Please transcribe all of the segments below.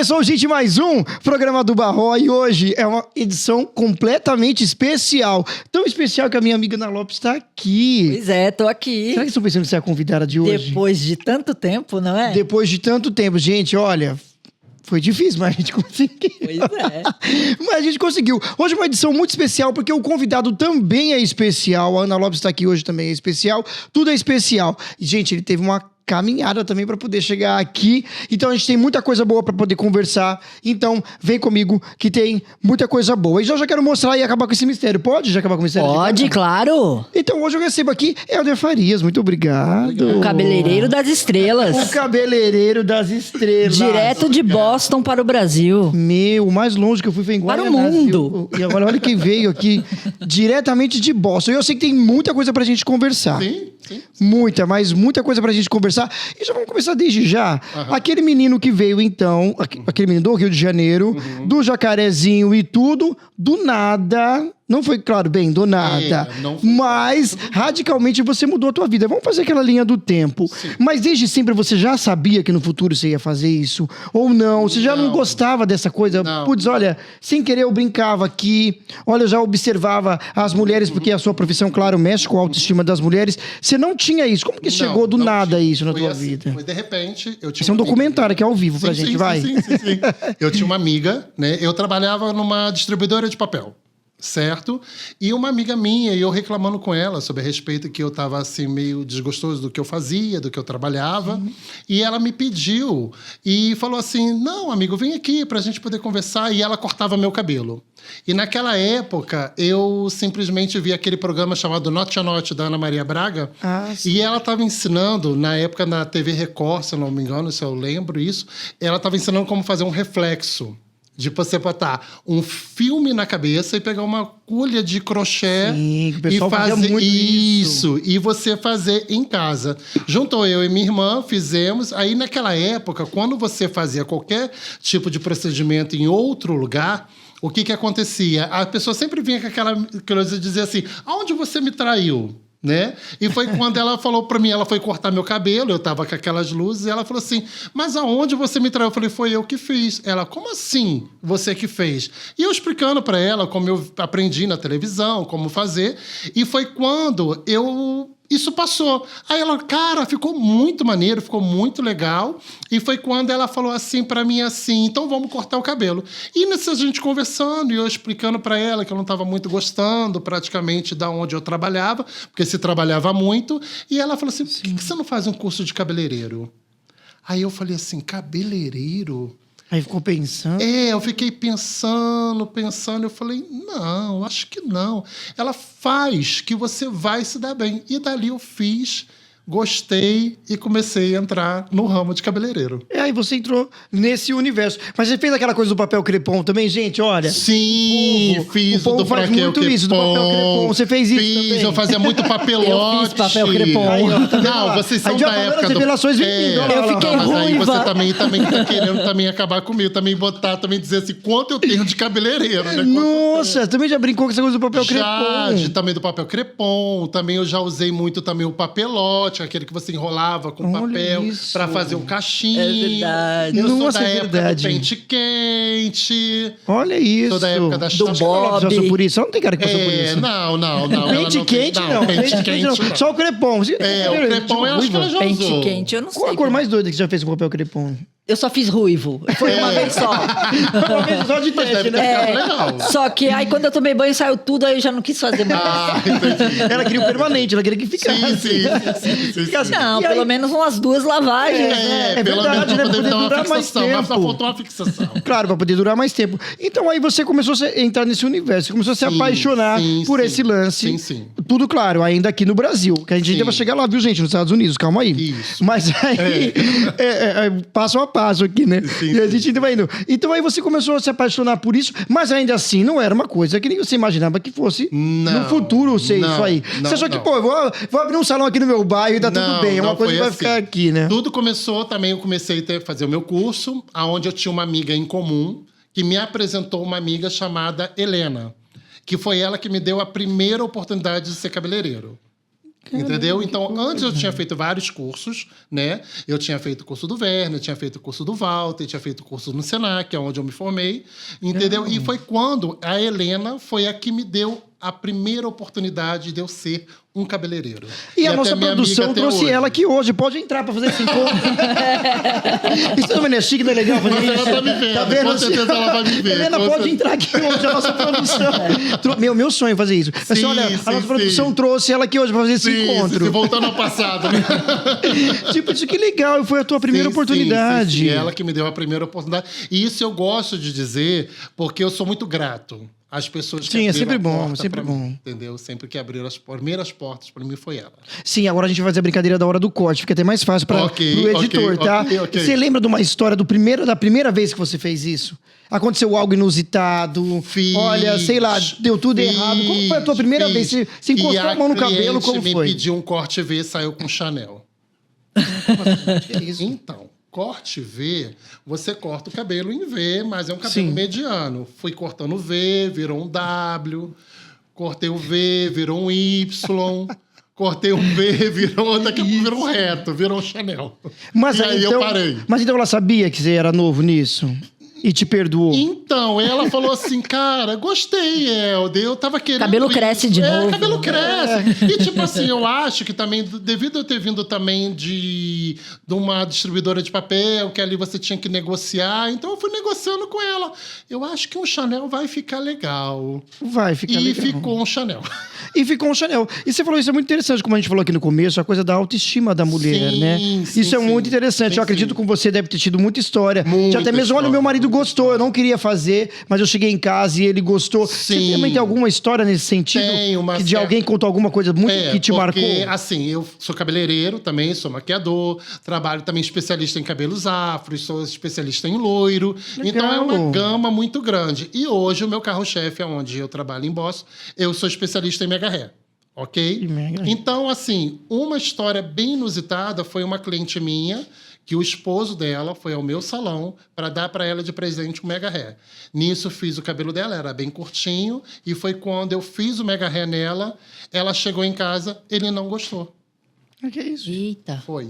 pessoal, gente, mais um programa do Barró e hoje é uma edição completamente especial. Tão especial que a minha amiga Ana Lopes está aqui. Pois é, tô aqui. Será que estão pensando em ser a convidada de hoje? Depois de tanto tempo, não é? Depois de tanto tempo. Gente, olha, foi difícil, mas a gente conseguiu. Pois é. Mas a gente conseguiu. Hoje é uma edição muito especial, porque o convidado também é especial. A Ana Lopes está aqui hoje também é especial. Tudo é especial. E, gente, ele teve uma caminhada também para poder chegar aqui. Então a gente tem muita coisa boa para poder conversar. Então vem comigo que tem muita coisa boa. E já quero mostrar e acabar com esse mistério. Pode já acabar com o mistério? Pode, claro. Então hoje eu recebo aqui Helder Farias. Muito obrigado. O cabeleireiro das estrelas. O cabeleireiro das estrelas. Direto de Boston para o Brasil. Meu, o mais longe que eu fui foi em Guaraná. Para o mundo. E agora olha quem veio aqui diretamente de Boston. Eu sei que tem muita coisa pra gente conversar. Sim. Muita, mas muita coisa pra gente conversar. E já vamos começar desde já. Aquele menino que veio, então, aquele menino do Rio de Janeiro, do Jacarezinho e tudo, do nada. Não foi, claro, bem, do nada. Não foi. Mas, radicalmente, você mudou a tua vida. Vamos fazer aquela linha do tempo. Sim. Mas desde sempre você já sabia que no futuro você ia fazer isso? Ou não? Você já não gostava dessa coisa? Não. Putz, olha, sem querer eu brincava aqui. Olha, eu já observava as mulheres, porque a sua profissão, claro, mexe com a autoestima das mulheres. Você não tinha isso. Como que chegou do não nada tinha. isso na Foi tua assim, vida? Foi de repente, eu tinha Isso é um uma amiga. documentário que é ao vivo pra gente, vai. Sim. Eu tinha uma amiga, né? Eu trabalhava numa distribuidora de papel. Certo? E uma amiga minha, e eu reclamando com ela sobre a respeito que eu estava assim meio desgostoso do que eu fazia, do que eu trabalhava. E ela me pediu e falou assim: "Não, amigo, vem aqui pra gente poder conversar". E ela cortava meu cabelo. E naquela época, eu simplesmente vi aquele programa chamado Note a Note, da Ana Maria Braga. E ela estava ensinando, na época na TV Record, se eu não me engano, se eu lembro isso, ela estava ensinando como fazer um reflexo. De você botar um filme na cabeça e pegar uma agulha de crochê. Sim, o pessoal e fazer fazia muito isso. E você fazer em casa. Juntou eu e minha irmã, fizemos. Aí naquela época, quando você fazia qualquer tipo de procedimento em outro lugar, o que acontecia? A pessoa sempre vinha com aquela coisa de dizer assim: aonde você me traiu? Né? E foi quando ela falou pra mim, ela foi cortar meu cabelo, eu tava com aquelas luzes, e ela falou assim: mas aonde você me traiu? Eu falei: foi eu que fiz. Ela: como assim você que fez? E eu explicando pra ela como eu aprendi na televisão, como fazer, e foi quando isso passou. Aí ela: cara, ficou muito maneiro, ficou muito legal. E foi quando ela falou assim pra mim assim: então vamos cortar o cabelo. E nessa gente conversando e eu explicando pra ela que eu não estava muito gostando praticamente da onde eu trabalhava, porque se trabalhava muito. E ela falou assim: por que você não faz um curso de cabeleireiro? Aí eu falei assim: cabeleireiro? Aí ficou pensando. Eu fiquei pensando. Eu falei: não, acho que não. Ela: faz, que você vai se dar bem. E dali eu fiz, gostei e comecei a entrar no ramo de cabeleireiro. Aí você entrou nesse universo. Mas você fez aquela coisa do papel crepom também, gente? Olha. Sim, fiz o povo do faz papel muito isso, do papel crepom. Você fez isso também? Eu fazia muito papelote. Eu fiz papel crepom. Aí, ó, tá vendo lá? Não, vocês são Aí já da falando época as do... revelações vindo, olha lá, Eu olha lá. fiquei Mas aí ruiva. você também tá querendo também acabar comigo, também botar, também dizer assim, quanto eu tenho de cabeleireiro, né? Nossa, também já brincou com essa coisa do papel Já, crepom. também do papel crepom. Também eu já usei muito também o papelote, aquele que você enrolava com Olha papel isso. pra fazer um cachinho. É verdade. Eu sou Nossa, da é época verdade. do pente quente. Olha isso. Sou da época da Do Xuxa. Acho que a Lopes Bob. passou por isso. Ela não tem cara que passou por isso. Não. ela Pente não tem- quente, não. Pente quente, não. Só o crepom. O crepom eu acho que ela já Pente usou. quente, eu não sei. Qual a cor mais doida que você já fez com papel crepom? Eu só fiz ruivo. Foi uma vez só. Só de Mas teste, deve ter né? ficado legal. Só que aí quando eu tomei banho saiu tudo, aí eu já não quis fazer mais. Entendi. Ela queria o permanente, ela queria que ficasse. Sim. Ficasse. Não, E aí- pelo menos umas 2 lavagens, né? É Pelo verdade, menos né? pra poder Poder dar uma durar mais fixação. Mas só tempo. faltou uma fixação. Claro, pra poder durar mais tempo. Então aí você começou a entrar nesse universo, você começou a se apaixonar por esse lance. Sim. Tudo claro, ainda aqui no Brasil. Que a gente ainda vai chegar lá, viu, gente? Nos Estados Unidos, calma aí. Isso. Mas aí, passo a passo aqui, né? Sim, E a gente ainda vai indo. Então aí você começou a se apaixonar por isso, mas ainda assim não era uma coisa que nem você imaginava que fosse Não, no futuro ser não, isso aí. não, Você achou que, não. pô, eu vou abrir um salão aqui no meu bairro e tá tudo bem. É uma não coisa que foi vai assim. ficar aqui, né? Tudo começou também, eu comecei a fazer o meu curso, onde eu tinha uma amiga em comum que me apresentou uma amiga chamada Helena, que foi ela que me deu a primeira oportunidade de ser cabeleireiro. Entendeu? Então, antes eu tinha feito vários cursos, né? Eu tinha feito o curso do Werner, tinha feito o curso do Walter, tinha feito o curso no Senac, que é onde eu me formei, entendeu? E foi quando a Helena foi a que me deu a primeira oportunidade de eu ser um cabeleireiro. E a até nossa minha produção amiga até trouxe hoje. ela aqui hoje. Pode entrar pra fazer esse encontro. Isso também não é chique, não é legal fazer Mas isso? ela tá me vendo, Tá vendo? com certeza ela vai me ver. Helena, com pode certeza. entrar aqui hoje, a nossa produção. Meu sonho é fazer isso. Mas, Sim, olha, a sim, nossa produção sim. trouxe ela aqui hoje pra fazer esse Sim, encontro. sim, voltando ao passado, né? Tipo, isso que legal. Foi a tua primeira Sim, oportunidade. sim, ela que me deu a primeira oportunidade. E isso eu gosto de dizer, porque eu sou muito grato às pessoas que Sim, é abriram sempre a bom, porta sempre pra mim, bom. entendeu? Sempre que abriram as primeiras portas para mim foi ela. Sim, agora a gente vai fazer a brincadeira da hora do corte. Fica até mais fácil para Ok, o editor, ok, tá? ok. Você lembra de uma história da primeira vez que você fez isso? Aconteceu algo inusitado? Fiz, Olha, sei lá, deu tudo errado. Como foi a tua primeira vez? Você encostou a mão no cabelo, como me foi? pediu um corte V, saiu com Chanel. Que é isso? Então, corte V, você corta o cabelo em V, mas é um cabelo Sim. mediano. Fui cortando o V, virou um W. Cortei o V, virou um Y. Cortei o V, daqui a pouco virou um reto, virou um Chanel. Mas e aí eu parei. Mas então ela sabia que você era novo nisso? E te perdoou? Então, ela falou assim, cara, gostei, Helder, eu tava querendo Cabelo isso. cresce de novo. Cabelo cresce. E tipo assim, eu acho que também, devido a eu ter vindo também de uma distribuidora de papel, que ali você tinha que negociar, então eu fui negociando com ela. Eu acho que um Chanel vai ficar legal. Vai ficar E legal. ficou um Chanel. E ficou um Chanel. E você falou, isso é muito interessante, como a gente falou aqui no começo, a coisa da autoestima da mulher, Sim, né? sim, Isso é sim. muito interessante. Sim, eu acredito sim. que você deve ter tido muita história. Muita Já até mesmo, olha, história, meu marido muita gostou, eu não queria fazer, mas eu cheguei em casa e ele gostou. Sim. Você também tem alguma história nesse sentido? Tem uma que de certa- alguém contou alguma coisa muito que te porque, marcou? assim, eu sou cabeleireiro também, sou maquiador, trabalho também especialista em cabelos afros, sou especialista em loiro. Então é Legal. uma gama muito grande. E hoje o meu carro-chefe, onde eu trabalho em Boston, eu sou especialista em mega hair. Ok? E mega hair. Então, assim, uma história bem inusitada foi uma cliente minha que o esposo dela foi ao meu salão para dar para ela de presente um mega hair. Nisso fiz o cabelo dela, era bem curtinho, e foi quando eu fiz o mega hair nela, ela chegou em casa, ele não gostou. Que é isso? Eita. Foi.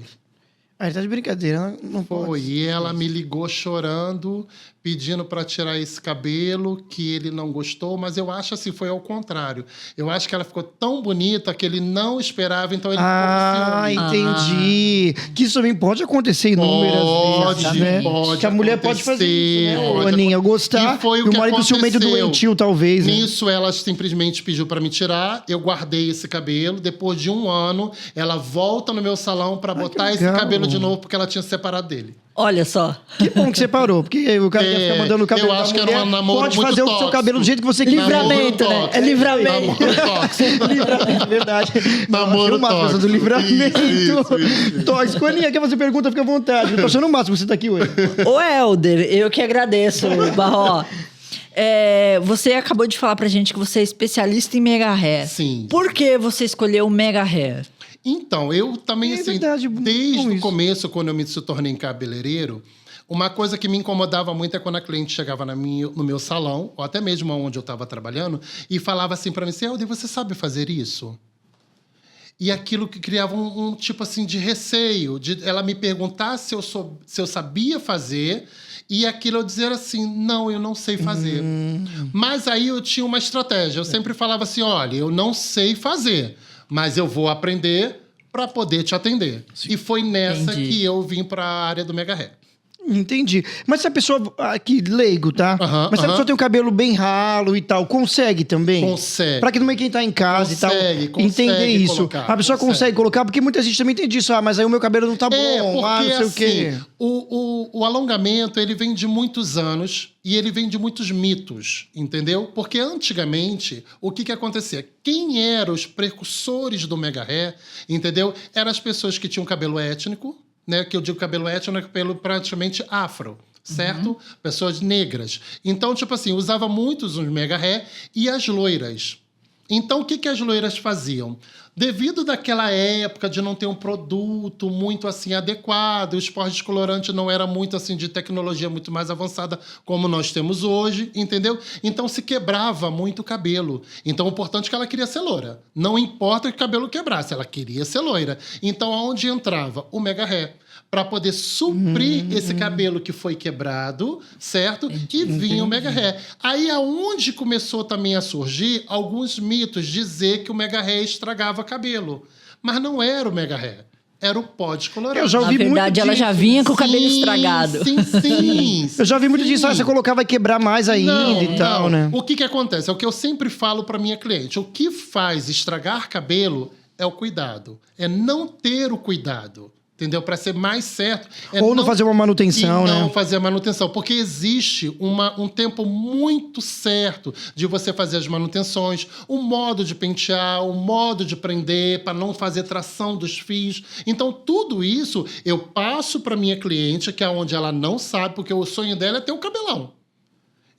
Ah, ele tá de brincadeira, não Foi. pode. E ela me ligou chorando, pedindo para tirar esse cabelo, que ele não gostou, mas eu acho assim, foi ao contrário. Eu acho que ela ficou tão bonita que ele não esperava, então ele Ah, ficou com ciúme. entendi. Que isso também pode acontecer inúmeras vezes, Pode, né? pode Que a mulher pode fazer isso, né, acontecer, Aninha? Gostar E foi o e que o marido ciumento aconteceu. doentio, talvez, né? Nisso, ela simplesmente pediu para me tirar. Eu guardei esse cabelo. Depois de 1 ano, ela volta no meu salão para botar esse legal. cabelo de novo, porque ela tinha separado dele. Olha só. Que bom que você parou, porque o cara quer ficar mandando o cabelo eu da acho que era mulher, um namoro pode muito fazer o seu tóxico. cabelo do jeito que você quiser. Livramento, né? tóxico. É livramento. Namoro tóxico. Livramento, verdade. Namoro Achei o máximo essa do tóxico. livramento. Isso. Tóxico. Aninha, quer fazer pergunta? Fica à vontade. Eu tô achando o máximo que você tá aqui hoje. Ô, Helder, eu que agradeço, Barró. Você acabou de falar pra gente que você é especialista em mega hair. Sim. Por que você escolheu o mega hair? Então, eu também, É assim, verdade, bom desde o isso. começo, quando eu me tornei cabeleireiro, uma coisa que me incomodava muito é quando a cliente chegava no meu salão, ou até mesmo onde eu estava trabalhando, e falava assim para mim, Helder, você sabe fazer isso? E aquilo que criava um tipo assim de receio, de ela me perguntar se eu sabia fazer, e aquilo eu dizer assim, não, eu não sei fazer. Mas aí eu tinha uma estratégia, eu sempre falava assim, olha, eu não sei fazer, mas eu vou aprender para poder te atender. E foi nessa Entendi. que eu vim para a área do mega hair. Entendi. Mas se a pessoa, aqui, leigo, tá? Aham, Mas se a aham. pessoa tem o cabelo bem ralo e tal, consegue também? Consegue. Pra que também quem tá em casa Consegue, e tal, entender isso. colocar, A pessoa consegue colocar, porque muita gente também tem disso. Ah, mas aí o meu cabelo não tá bom, Porque não sei o quê. assim, o alongamento, ele vem de muitos anos e ele vem de muitos mitos, entendeu? Porque antigamente, o que acontecia? Quem eram os precursores do mega hair, entendeu? Eram as pessoas que tinham cabelo étnico, né? Que eu digo cabelo étnico, é cabelo praticamente afro, certo? Pessoas negras. Então, tipo assim, usava muitos os mega hair e as loiras. Então, o que as loiras faziam? Devido daquela época de não ter um produto muito assim adequado, o esporte descolorante não era muito assim de tecnologia muito mais avançada como nós temos hoje, entendeu? Então se quebrava muito o cabelo. Então o importante é que ela queria ser loira. Não importa que o cabelo quebrasse, ela queria ser loira. Então aonde entrava? O Mega Hair. Para poder suprir esse cabelo que foi quebrado, certo? E vinha o Mega Hair. Aí aonde começou também a surgir alguns mitos, dizer que o Mega Hair estragava cabelo. Mas não era o Mega Hair. Era o pó descolorante. Eu já ouvi Na verdade, muito ela disso. já vinha com o cabelo estragado. Sim. Eu já vi muito disso, você colocar vai quebrar mais ainda e tal, né? O que acontece? É o que eu sempre falo para minha cliente. O que faz estragar cabelo é o cuidado. É não ter o cuidado. Entendeu? Para ser mais certo. Ou não fazer uma manutenção, né? Não fazer a manutenção. Porque existe um tempo muito certo de você fazer as manutenções, o modo de pentear, o modo de prender, para não fazer tração dos fios. Então, tudo isso eu passo para minha cliente, que é onde ela não sabe, porque o sonho dela é ter um cabelão.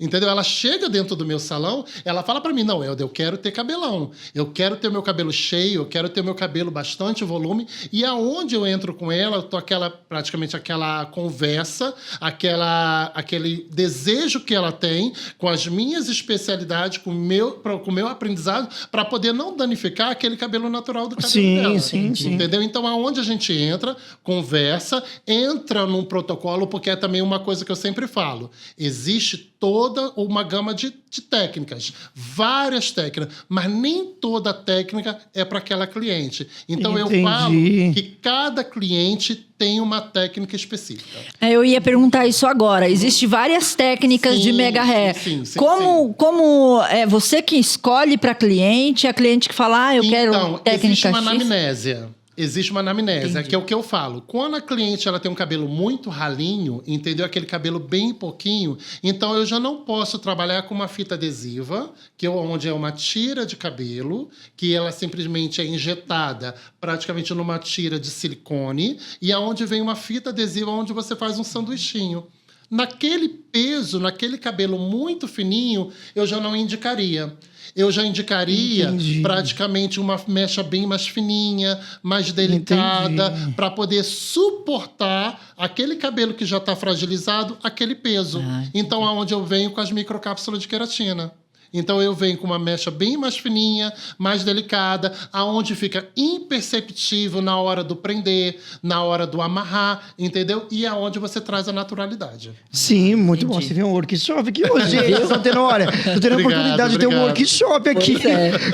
Entendeu? Ela chega dentro do meu salão, ela fala pra mim, não, Helder, eu quero ter cabelão. Eu quero ter meu cabelo cheio, eu quero ter meu cabelo bastante volume. E aonde eu entro com ela, eu tô praticamente aquela conversa, aquele desejo que ela tem com as minhas especialidades, com o meu aprendizado, para poder não danificar aquele cabelo natural do cabelo dela. Sim. Entendeu? Então, aonde a gente entra, conversa, entra num protocolo, porque é também uma coisa que eu sempre falo. Existe toda uma gama de técnicas, várias técnicas, mas nem toda técnica é para aquela cliente. Então eu falo que cada cliente tem uma técnica específica. Eu ia perguntar isso agora. Existem várias técnicas de Mega Hair. Sim. Como é você que escolhe para cliente, a cliente que fala, eu quero técnica existe uma X? anamnésia. Existe uma anamnésia, que é o que eu falo. Quando a cliente ela tem um cabelo muito ralinho, entendeu? Aquele cabelo bem pouquinho, então eu já não posso trabalhar com uma fita adesiva, onde é uma tira de cabelo, que ela simplesmente é injetada praticamente numa tira de silicone, e aonde vem uma fita adesiva onde você faz um sanduichinho. Naquele peso, naquele cabelo muito fininho, eu já não indicaria. Eu já indicaria praticamente uma mecha bem mais fininha, mais delicada, para poder suportar aquele cabelo que já está fragilizado, aquele peso. Então, aonde eu venho com as microcápsulas de queratina. Então, eu venho com uma mecha bem mais fininha, mais delicada, aonde fica imperceptível na hora do prender, na hora do amarrar, entendeu? E aonde você traz a naturalidade. Sim, muito bom. Você viu um workshop aqui hoje, gente. Tô tendo a oportunidade de ter um workshop aqui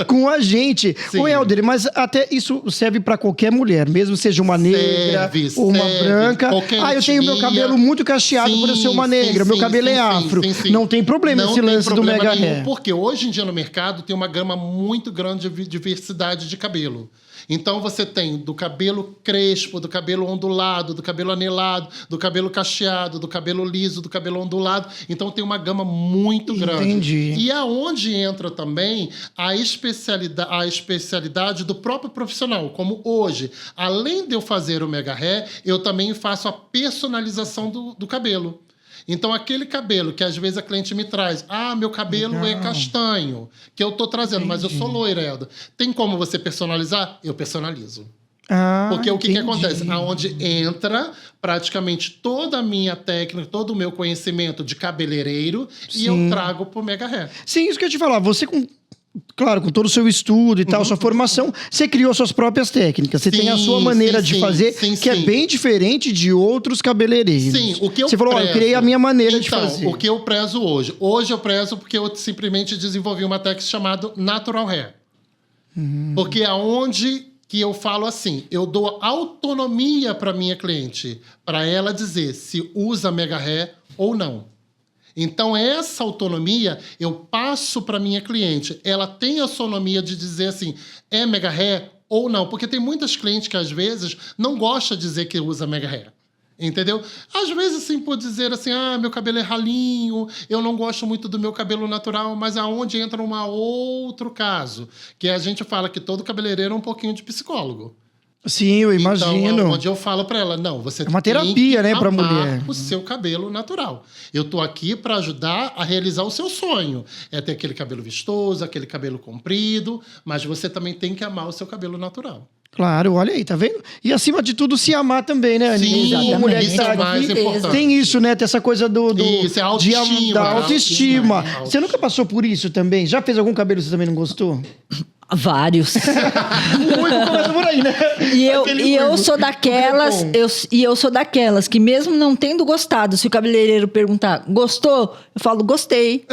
com a gente. O Helder, mas até isso serve para qualquer mulher, mesmo seja uma negra ou uma branca. Eu tenho meu cabelo muito cacheado por eu ser uma negra, meu cabelo é afro. Não tem problema esse lance do Mega Hair. Porque hoje em dia no mercado tem uma gama muito grande de diversidade de cabelo. Então você tem do cabelo crespo, do cabelo ondulado, do cabelo anelado, do cabelo cacheado, do cabelo liso, do cabelo ondulado. Então tem uma gama muito grande. Entendi. E aonde entra também a especialidade do próprio profissional. Como hoje, além de eu fazer o Mega Hair, eu também faço a personalização do cabelo. Então, aquele cabelo que às vezes a cliente me traz, meu cabelo é castanho, que eu tô trazendo, mas eu sou loira, Helder. Tem como você personalizar? Eu personalizo. Porque o que acontece? Aonde entra praticamente toda a minha técnica, todo o meu conhecimento de cabeleireiro e eu trago pro Mega Hair. Sim, isso que eu ia te falar. Você Claro, com todo o seu estudo e tal, sua formação, você criou suas próprias técnicas. Você tem a sua maneira de fazer, que é bem diferente de outros cabeleireiros. Sim, o que eu Você falou, eu criei a minha maneira de fazer. O que eu prezo hoje? Hoje eu prezo porque eu simplesmente desenvolvi uma técnica chamada Natural Hair. Porque aonde que eu falo assim, eu dou autonomia para minha cliente, para ela dizer se usa Mega Hair ou não. Então, essa autonomia eu passo para minha cliente. Ela tem a autonomia de dizer assim, é Mega Hair ou não. Porque tem muitas clientes que, às vezes, não gostam de dizer que usa Mega Hair. Entendeu? Às vezes, assim, por dizer assim, meu cabelo é ralinho, eu não gosto muito do meu cabelo natural, mas aonde entra um outro caso, que a gente fala que todo cabeleireiro é um pouquinho de psicólogo. Sim, eu imagino. Então, onde eu falo pra ela, não, você uma tem terapia, que né, pra amar mulher. o seu cabelo natural. Eu tô aqui pra ajudar a realizar o seu sonho. É ter aquele cabelo vistoso, aquele cabelo comprido, mas você também tem que amar o seu cabelo natural. Claro, olha aí, tá vendo? E acima de tudo, se amar também, né, Aninha? Sim, Como mulher que isso tá é o mais beleza. importante. Tem isso, né? Tem essa coisa do Isso, é autoestima, da autoestima. autoestima. Você nunca passou por isso também? Já fez algum cabelo que você também não gostou? Vários. O único começa por aí, né? E eu sou daquelas, eu sou daquelas que mesmo não tendo gostado, se o cabeleireiro perguntar, gostou? Eu falo, gostei.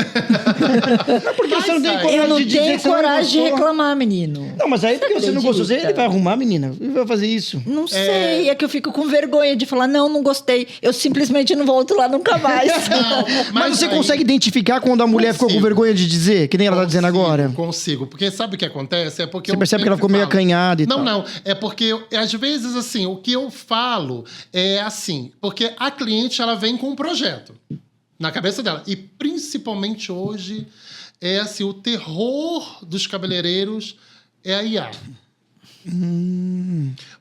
Porque você não tem coragem Eu não de dizer tenho que você não coragem de gostou. reclamar, menino. Não, mas aí porque você não gostou, acredita? ele vai arrumar, menina? Ele vai fazer isso. Não sei, é que eu fico com vergonha de falar, não gostei. Eu simplesmente não volto lá nunca mais. Não, Mas você aí- consegue identificar quando a mulher ficou com Consigo. vergonha de dizer, que nem ela tá dizendo agora? Consigo, porque sabe o que acontece? É porque Você percebe que ela ficou meio acanhada e tal. Não, é porque às vezes assim, o que eu falo é assim, porque a cliente ela vem com um projeto na cabeça dela e principalmente hoje é assim, o terror dos cabeleireiros é a IA.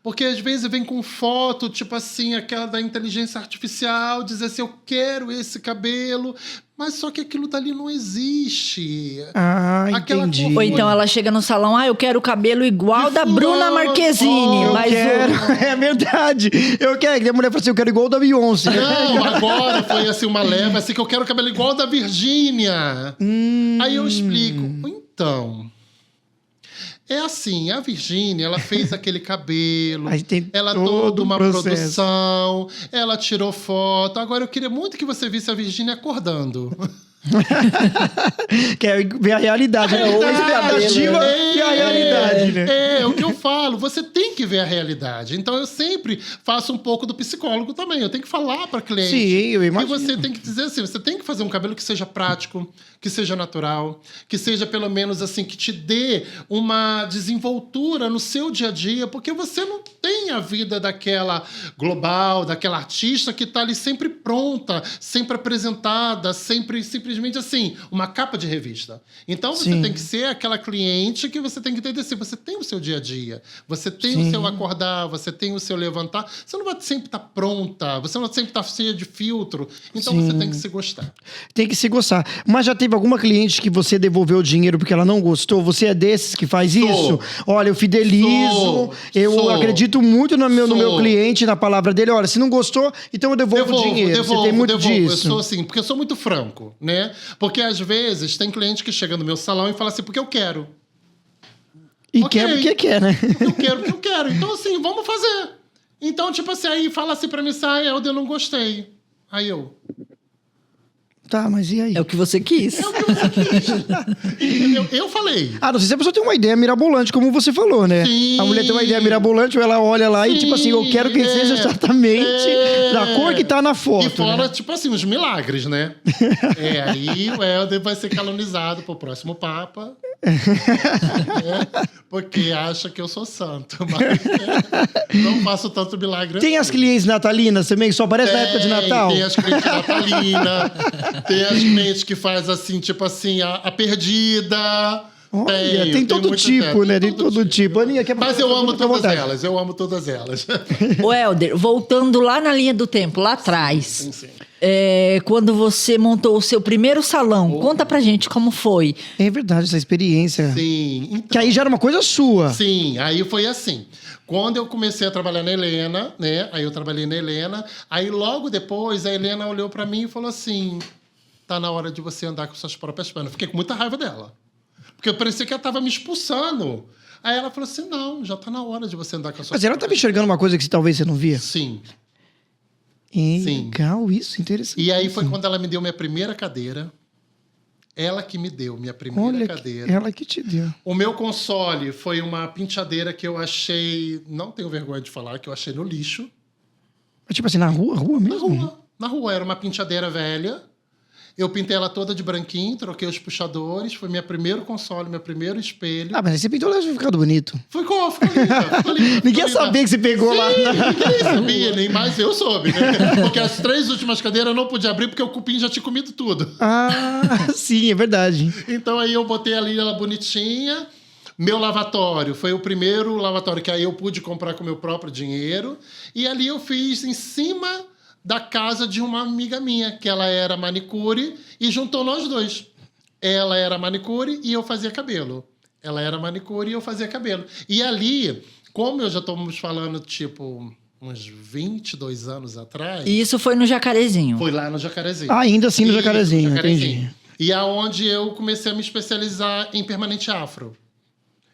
Porque às vezes vem com foto, tipo assim, aquela da inteligência artificial, dizer assim, eu quero esse cabelo, mas só que aquilo dali não existe. Ah, Aquela entendi. cor- Ou então ela chega no salão, eu quero o cabelo igual De da Bruna fulano. Marquezine. Eu mas Quero, é verdade. Eu quero. E a mulher fala assim, eu quero igual o da Beyoncé. Não, agora foi assim uma leva, assim, que eu quero o cabelo igual ao da Virgínia. Aí eu explico. Então, é assim, a Virgínia, ela fez aquele cabelo, Aí tem ela todo toda um uma processo. produção, ela tirou foto. Agora eu queria muito que você visse a Virgínia acordando. Quer ver a realidade, né? Ou a expectativa e a realidade, né? É o que eu falo. Você tem que ver a realidade. Então eu sempre faço um pouco do psicólogo também. Eu tenho que falar para cliente. Sim, eu imagino. E você tem que dizer assim, você tem que fazer um cabelo que seja prático, que seja natural, que seja pelo menos assim, que te dê uma desenvoltura no seu dia a dia, porque você não tem a vida daquela global, daquela artista que tá ali sempre pronta, sempre apresentada, sempre simplesmente assim, uma capa de revista. Então você Sim. tem que ser aquela cliente que você tem que entender assim, você tem o seu dia a dia, você tem Sim. o seu acordar, você tem o seu levantar, você não vai sempre estar pronta, você não vai sempre estar cheia de filtro, então Sim. você tem que se gostar. Tem que se gostar. Mas já teve alguma cliente que você devolveu o dinheiro porque ela não gostou? Você é desses que faz isso? Olha, eu fidelizo, eu Sou. acredito muito no meu Sou. cliente, na palavra dele. Olha, se não gostou, então eu devolvo o dinheiro. Você tem muito Eu disso. sou assim, porque eu sou muito franco, né? Porque às vezes tem cliente que chega no meu salão e fala assim, porque eu quero. E Ok. quer porque quer, né? Eu quero porque eu quero. Então, assim, vamos fazer. Então, tipo assim, aí fala assim pra mim, eu não gostei. Aí eu... Tá, mas e aí? É o que você quis. É o que você quis. Entendeu? Eu falei. Ah, não sei se a pessoa tem uma ideia mirabolante, como você falou, né? Sim. A mulher tem uma ideia mirabolante, ou ela olha lá e, tipo assim, eu quero que seja exatamente da cor que tá na foto. E fora, né? tipo assim, os milagres, né? Aí o Helder vai ser canonizado pro próximo Papa. Porque acha que eu sou santo. Mas não faço tanto milagre Tem assim. as clientes natalinas também, que só aparece na época de Natal? Tem as clientes natalinas, tem as clientes que faz assim, tipo assim, a perdida. Olha, tem todo muito tipo, tempo, né? Tem todo tipo. Aninha, quer Mas eu amo fica à todas vontade. elas, eu amo todas elas. O Helder, voltando lá na linha do tempo, lá atrás, Sim. quando você montou o seu primeiro salão, conta pra gente como foi. É verdade, essa experiência. Sim. Então, Que aí já era uma coisa sua. sim, aí foi assim. Quando eu comecei a trabalhar na Helena, né? Aí eu trabalhei na Helena. Aí logo depois a Helena olhou pra mim e falou assim: tá na hora de você andar com suas próprias pernas. Fiquei com muita raiva dela. Porque eu parecia que ela tava me expulsando. Aí ela falou assim: não, já tá na hora de você andar com as suas Mas ela estava enxergando uma coisa que talvez você não via? Sim. Sim. Legal isso, interessante. E aí foi quando ela me deu minha primeira cadeira. Ela que me deu minha primeira Olha, cadeira. ela que te deu. O meu console foi uma penteadeira que eu achei... Não tenho vergonha de falar, que eu achei no lixo. Mas, tipo assim, na rua Na mesmo? rua. Na rua. Era uma penteadeira velha. Eu pintei ela toda de branquinho, troquei os puxadores. Foi meu primeiro console, meu primeiro espelho. Ah, mas aí você pintou lá e ficado bonito. Ficou linda, ficou linda. Ninguém ia saber que você pegou lá. Ninguém sabia, nem mais eu soube, né? Porque as 3 últimas cadeiras eu não podia abrir porque o cupim já tinha comido tudo. Ah, sim, é verdade. Então aí eu botei ali ela bonitinha, Meu lavatório foi o primeiro lavatório que aí eu pude comprar com o meu próprio dinheiro. E ali eu fiz em cima da casa de uma amiga minha, que ela era manicure, e juntou nós dois. Ela era manicure e eu fazia cabelo. Ela era manicure e eu fazia cabelo. E ali, como eu já estamos falando, tipo, uns 22 anos atrás... E isso foi no Jacarezinho? Foi lá no Jacarezinho. Ainda assim no Jacarezinho, entendi. E é onde eu comecei a me especializar em permanente afro.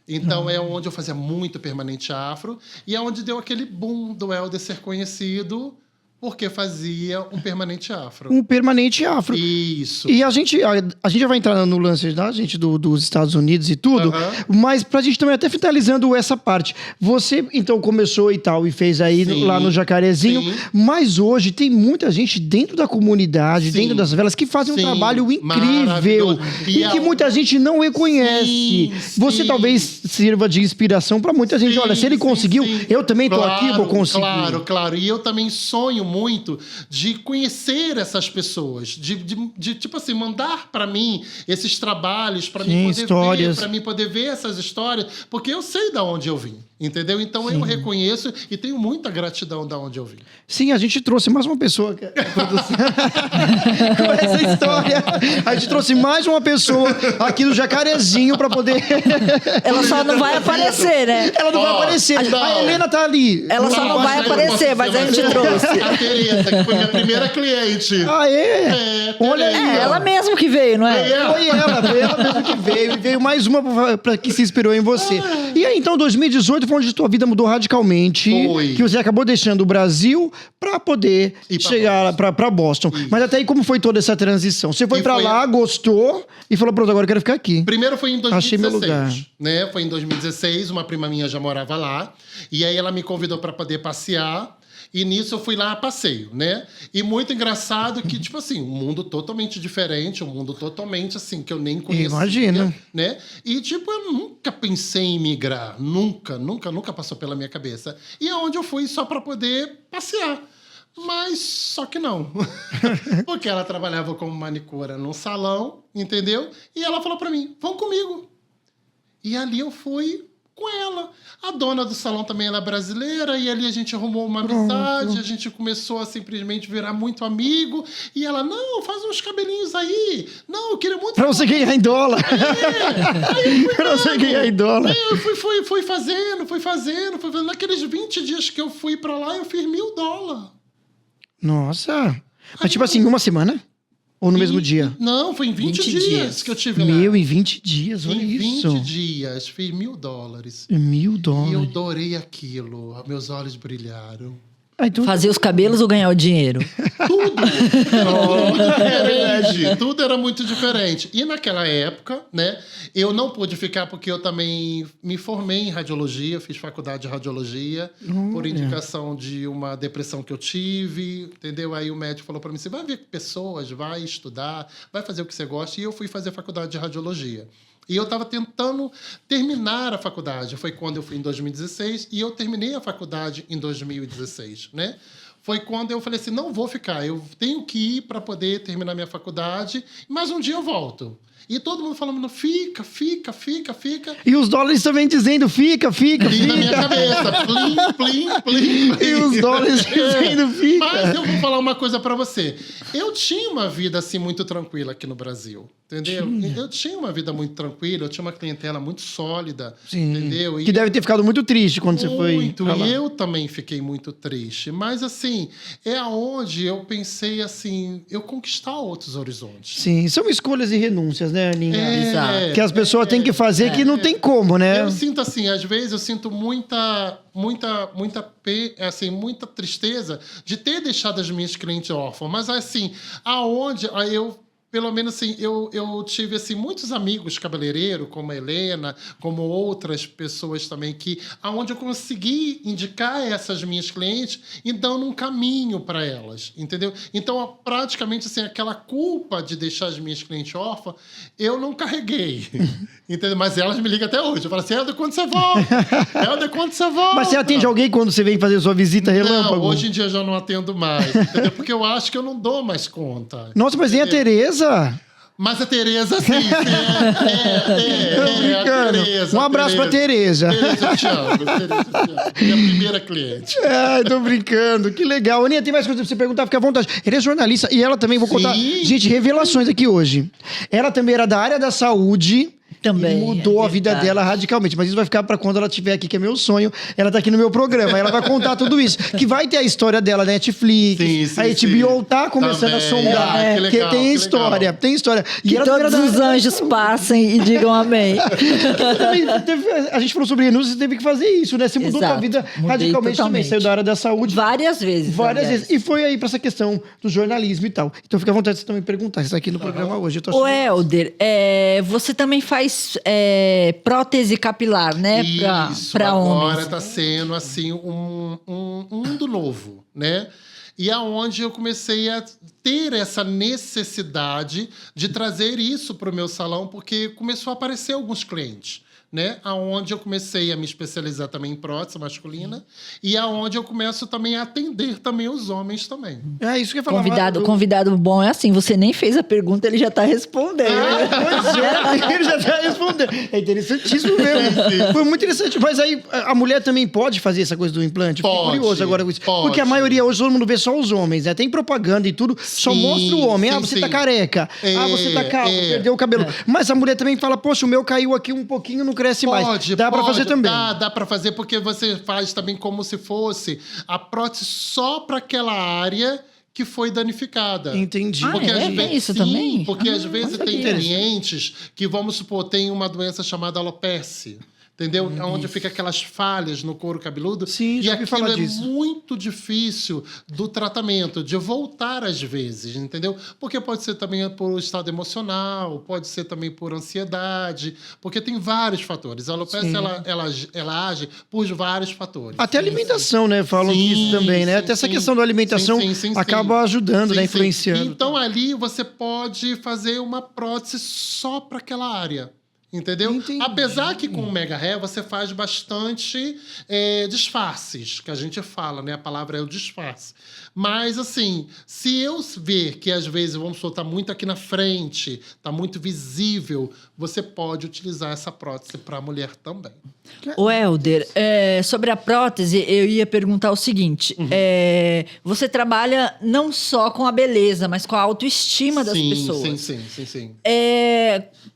Então é onde eu fazia muito permanente afro. E é onde deu aquele boom do Helder ser conhecido... Porque fazia um permanente afro. Um permanente afro. Isso. E a gente já vai entrar no lance da gente dos Estados Unidos e tudo, mas pra gente também até finalizando essa parte. Você, então, começou e tal, e fez aí lá no Jacarezinho, mas hoje tem muita gente dentro da comunidade, dentro das velas, que fazem um trabalho incrível e que muita gente não reconhece. Você talvez sirva de inspiração pra muita gente. Olha, se ele conseguiu, eu também tô aqui, vou conseguir. Claro. E eu também sonho muito de conhecer essas pessoas, de tipo assim, mandar para mim esses trabalhos, para mim poder histórias. ver, para mim poder ver essas histórias, porque eu sei de onde eu vim, entendeu? Então eu reconheço e tenho muita gratidão de onde eu vim. Sim, a gente trouxe mais uma pessoa com essa história. A gente trouxe mais uma pessoa aqui do Jacarezinho para poder... Ela só não vai aparecer, né? Ela não vai aparecer. A Helena tá ali. Ela só não vai aparecer, mas a gente trouxe. A Tereza, que foi minha primeira cliente. Ah, é? Olha aí. Ela mesmo que veio, não é? Foi ela mesmo que veio. E veio mais uma pra que se inspirou em você. E aí, então, 2018 foi onde a tua vida mudou radicalmente. Foi. Que você acabou deixando o Brasil pra poder chegar pra Boston. Isso. Mas até aí, como foi toda essa transição? Você foi pra lá, gostou e falou, pronto, agora eu quero ficar aqui. Primeiro foi em 2016. Achei meu lugar. Né? Foi em 2016, uma prima minha já morava lá. E aí ela me convidou pra poder passear. E nisso eu fui lá a passeio, né? E muito engraçado que, tipo assim, um mundo totalmente diferente, um mundo totalmente, assim, que eu nem conhecia. Imagina. Né? E, tipo, eu nunca pensei em migrar. Nunca passou pela minha cabeça. E é onde eu fui só para poder passear. Mas só que não. Porque ela trabalhava como manicura num salão, entendeu? E ela falou para mim, vão comigo. E ali eu fui... com ela. A dona do salão também ela é brasileira, e ali a gente arrumou uma amizade, a gente começou a simplesmente virar muito amigo, e ela, não, faz uns cabelinhos aí. Não, eu queria muito... Pra você ganhar em dólar. Pra você ganhar em dólar. Aí eu fui fazendo. Naqueles 20 dias que eu fui pra lá, eu fiz $1.000. Nossa. Mas tipo assim, uma semana? Ou no mesmo dia? Não, foi em 20 dias que eu tive lá. Em 20 dias, olha isso. Em 20 dias, fiz $1.000. $1.000. E eu adorei aquilo. Meus olhos brilharam. Então... Fazer os cabelos ou ganhar o dinheiro? Tudo. Muito diferente. Tudo era muito diferente. E naquela época, né, eu não pude ficar porque eu também me formei em radiologia, fiz faculdade de radiologia, por indicação de uma depressão que eu tive, entendeu? Aí o médico falou para mim, você vai ver pessoas, vai estudar, vai fazer o que você gosta. E eu fui fazer faculdade de radiologia. E eu estava tentando terminar a faculdade. Foi quando eu fui em 2016 e eu terminei a faculdade em 2016, né? Foi quando eu falei assim, não vou ficar, eu tenho que ir para poder terminar minha faculdade, mas um dia eu volto. E todo mundo falando, fica. E os dólares também dizendo, fica. E na minha cabeça, plim. E os dólares dizendo, fica. Mas eu vou falar uma coisa pra você. Eu tinha uma vida, assim, muito tranquila aqui no Brasil, entendeu? Eu tinha uma vida muito tranquila, eu tinha uma clientela muito sólida, entendeu? Que deve ter ficado muito triste quando você foi. Muito, e eu também fiquei muito triste. Mas, assim, é aonde eu pensei, assim, eu conquistar outros horizontes. Sim, são escolhas e renúncias, né, Aninha? Exato. Que as pessoas têm que fazer que não tem como, né? Eu sinto assim, às vezes eu sinto muita tristeza de ter deixado as minhas clientes órfãs. Mas assim, aonde eu... Pelo menos assim, eu tive assim, muitos amigos cabeleireiros, como a Helena, como outras pessoas também, aonde eu consegui indicar essas minhas clientes e dando um caminho para elas, entendeu? Então, praticamente assim, aquela culpa de deixar as minhas clientes órfãs, eu não carreguei, entendeu? Mas elas me ligam até hoje. Eu falo assim, Helder, quando você volta? Mas você atende alguém quando você vem fazer sua visita relâmpago? Não, hoje em dia eu já não atendo mais, entendeu? Porque eu acho que eu não dou mais conta. Nossa, mas nem a Tereza? Mas a Tereza, sim. Tô brincando. Tereza, Um abraço pra Tereza. Tereza, eu te amo. Minha primeira cliente. Ai, tô brincando. Que legal. Aninha, tem mais coisa pra você perguntar? Fica à vontade. Ele é jornalista e ela também, vou contar, Sim. gente, revelações aqui hoje. Ela também era da área da saúde. Também, E mudou é a vida verdade. dela radicalmente. Mas isso vai ficar pra quando ela estiver aqui, que é meu sonho. Ela tá aqui no meu programa. Ela vai contar tudo isso. Que vai ter a história dela na Netflix. Sim, a HBO tá começando a Também. sondar. Ah, que legal, tem que história, legal. tem história. E Que ela também todos era da os área da anjos saúde. passem e digam amém. A gente falou sobre renúncia, você teve que fazer isso, né? Você mudou Exato, sua vida mudei radicalmente também. totalmente. Saiu da área da saúde. Várias vezes. Várias aliás. vezes. E foi aí pra essa questão do jornalismo e tal. Então fica à vontade de você também perguntar. Você tá aqui no programa hoje. Eu tô Ô, achando- Helder, você também faz prótese capilar, né? Isso, Pra agora homens. está sendo assim um mundo novo, né? E aonde eu comecei a ter essa necessidade de trazer isso para o meu salão, porque começou a aparecer alguns clientes, né? Aonde eu comecei a me especializar também em prótese masculina e aonde eu começo também a atender também os homens também. É isso que eu ia falar. Convidado bom é assim, você nem fez a pergunta, ele já tá respondendo. Pois é, ele já tá respondendo. É interessantíssimo mesmo. Foi muito interessante. Mas aí a mulher também pode fazer essa coisa do implante? Eu fiquei Pode, curioso agora com isso. pode. Porque a maioria hoje todo mundo vê só os homens, né? Tem propaganda e tudo, só Sim, mostra o homem. sim, Você sim. tá careca. Você tá calvo, perdeu o cabelo. Mas a mulher também fala, poxa, o meu caiu aqui um pouquinho, não cresce mais. Dá pra fazer também. Dá pra fazer porque você faz também como se fosse a prótese só para aquela área que foi danificada. Entendi. Porque Ah, às é? vezes, Tem isso sim, também? porque às vezes tem sabia. clientes que, vamos supor, tem uma doença chamada alopecia. Entendeu? Onde fica aquelas falhas no couro cabeludo. Sim, e já ouvi aquilo falar é disso. muito difícil do tratamento, de voltar às vezes, entendeu? Porque pode ser também por estado emocional, pode ser também por ansiedade, porque tem vários fatores. A alopecia, ela age por vários fatores. Até alimentação, né? Falam Sim, disso também, né? sim, Até essa sim. questão da alimentação Sim. acaba ajudando, né? Sim. Influenciando. Então ali você pode fazer uma prótese só para aquela área. Entendeu? Entendi. Apesar que com o Mega Hair você faz bastante disfarces, que a gente fala, né? A palavra é o disfarce. Mas, assim, se eu ver que às vezes, vamos soltar muito aqui na frente, tá muito visível, você pode utilizar essa prótese para a mulher também. O Helder, sobre a prótese, eu ia perguntar o seguinte: você trabalha não só com a beleza, mas com a autoestima das pessoas. Sim.